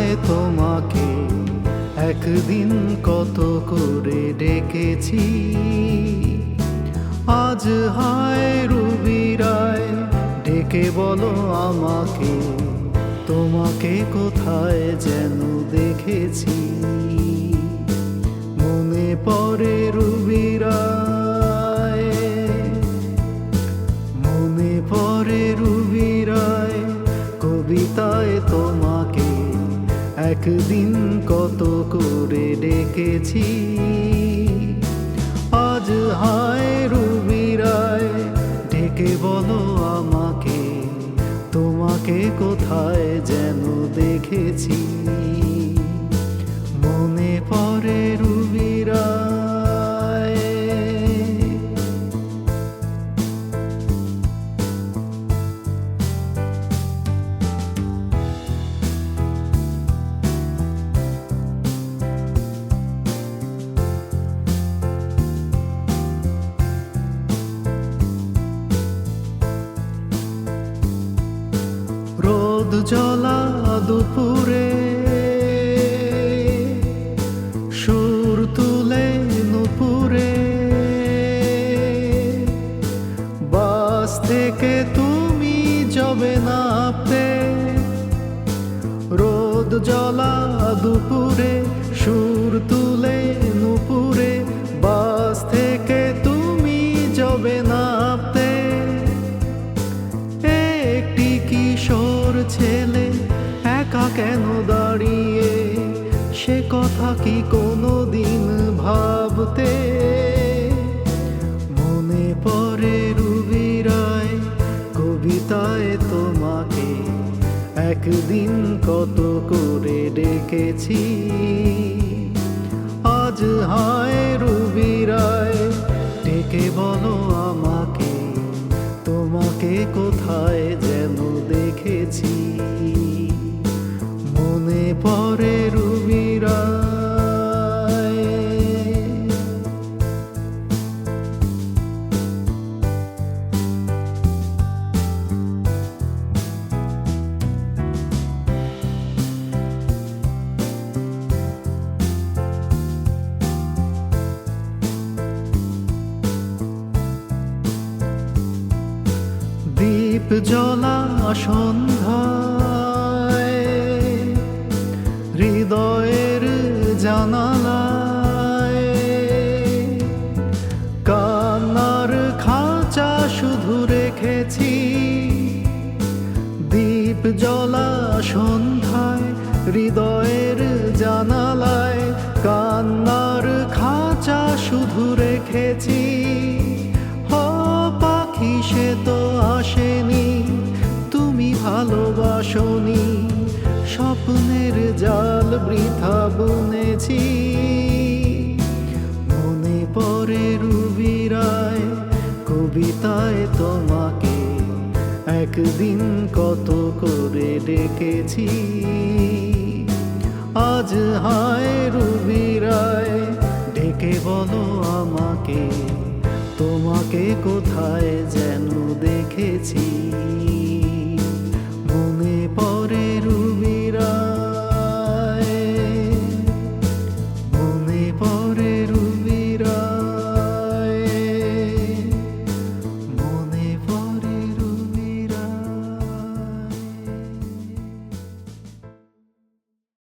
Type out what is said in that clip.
কবিতায় তোমাকে একদিন কত করে ডেকেছি। আজ হায় রুবিরায় ডেকে বলো আমাকে, তোমাকে কোথায় যেন দেখেছি। মনে পড়ে রুবিরায়, মনে পড়ে রুবিরায়, কবিতায় তোমাকে একদিন কত করে ডেকেছি। আজ হায় রুবিরায় ডেকে বলো আমাকে, তোমাকে কোথায় যেন দেখেছি। মনে পড়ে রুবিরায়। রোদ জ্বলা দুপুরে সুর তুলে নুপুরে, বাস থেকে তুমি যাবে নাপতে। রোদ জ্বলা দুপুরে সুর তুলে নুপুরে, বাস থেকে তুমি যাবে নাপতে। একটি কিশোর ছেলে একা কেন দাঁড়িয়ে, সে কথা কি কোনো দিন ভাবতে। মনে পড়ে রুবিরায়, কবিতায় তোমাকে একদিন কত করে ডেকেছি। আজ হায় রুবিরায় ডেকে বলো আমাকে, তোমাকে কোথায় যেন দেখেছি। মনে পড়ে রুবিরায়। দীপ জ্বলা সন্ধ্যায় হৃদয়ের জানালায়, কান্নার খাঁচা শুধু রেখেছি। দীপ জ্বলা সন্ধ্যায় হৃদয়ের জানালায়, কান্নার খাঁচা শুধু রেখেছি। পাখি সে তো আসেনি, তুমি ভালোবাসনি, স্বপ্নের জাল বৃথা বুনেছি। মনে পড়ে রুবিরায়, কবিতায় তোমাকে একদিন কত করে ডেকেছি। আজ হায় রুবিরায় ডেকে বলো আমাকে, তোমাকে কোথায় যেন দেখেছি।